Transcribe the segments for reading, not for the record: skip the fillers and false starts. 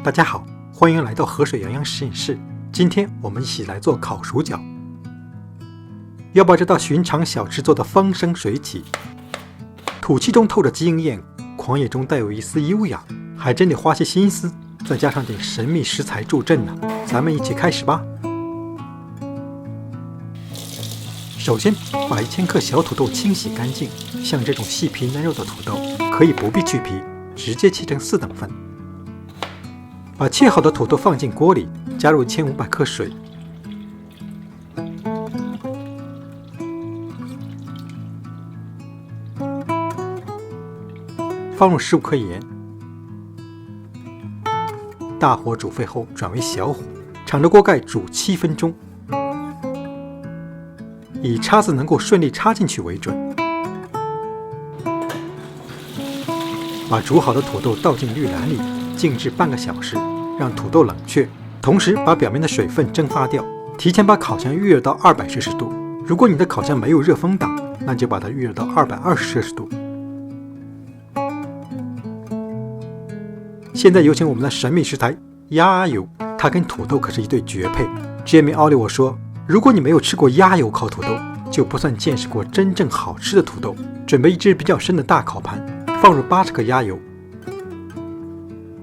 大家好，欢迎来到河水洋洋实验室。今天我们一起来做烤薯角。要把这道寻常小吃做得风生水起，土气中透着经验，狂野中带有一丝优雅，还真得花些心思，再加上点神秘食材助阵呢。咱们一起开始吧。首先把1000克小土豆清洗干净，像这种细皮嫩肉的土豆可以不必去皮，直接切成4等份。把切好的土豆放进锅里，加入1500克水，放入15克盐，大火煮沸后转为小火，敞着锅盖煮7分钟，以叉子能够顺利插进去为准。把煮好的土豆倒进滤篮里，静置半个小时，让土豆冷却，同时把表面的水分蒸发掉。提前把烤箱预热到200摄氏度，如果你的烤箱没有热风挡，那就把它预热到220摄氏度。现在有请我们的神秘食材鸭油，它跟土豆可是一对绝配。Jamie Oliver 说，如果你没有吃过鸭油烤土豆，就不算见识过真正好吃的土豆。准备一只比较深的大烤盘，放入80克鸭油，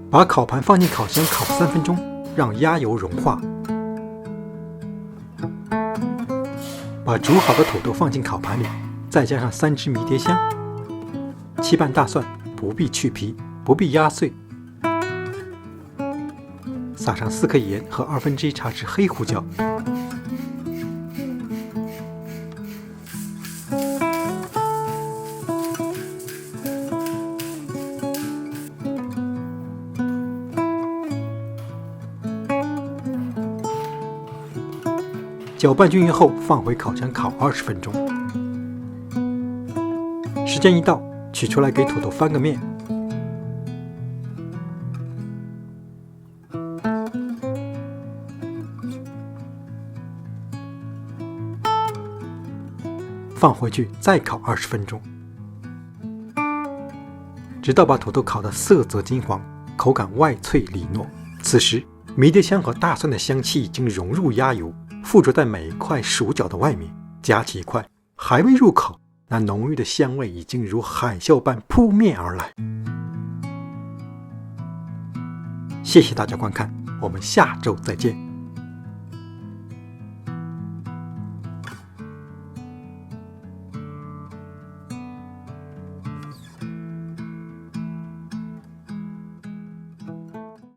把烤盘放进烤箱烤3分钟，让鸭油融化。把煮好的土豆放进烤盘里，再加上3只迷迭香，切半大蒜，不必去皮，不必压碎，撒上4克盐和1/2茶匙黑胡椒。搅拌均匀后，放回烤箱烤20分钟。时间一到，取出来给土豆翻个面。放回去再烤20分钟，直到把土豆烤得色泽金黄，口感外脆里糯。此时，迷迭香和大蒜的香气已经融入鸭油，附着在每一块薯角的外面。夹起一块，还未入口，那浓郁的香味已经如海啸般扑面而来。谢谢大家观看，我们下周再见。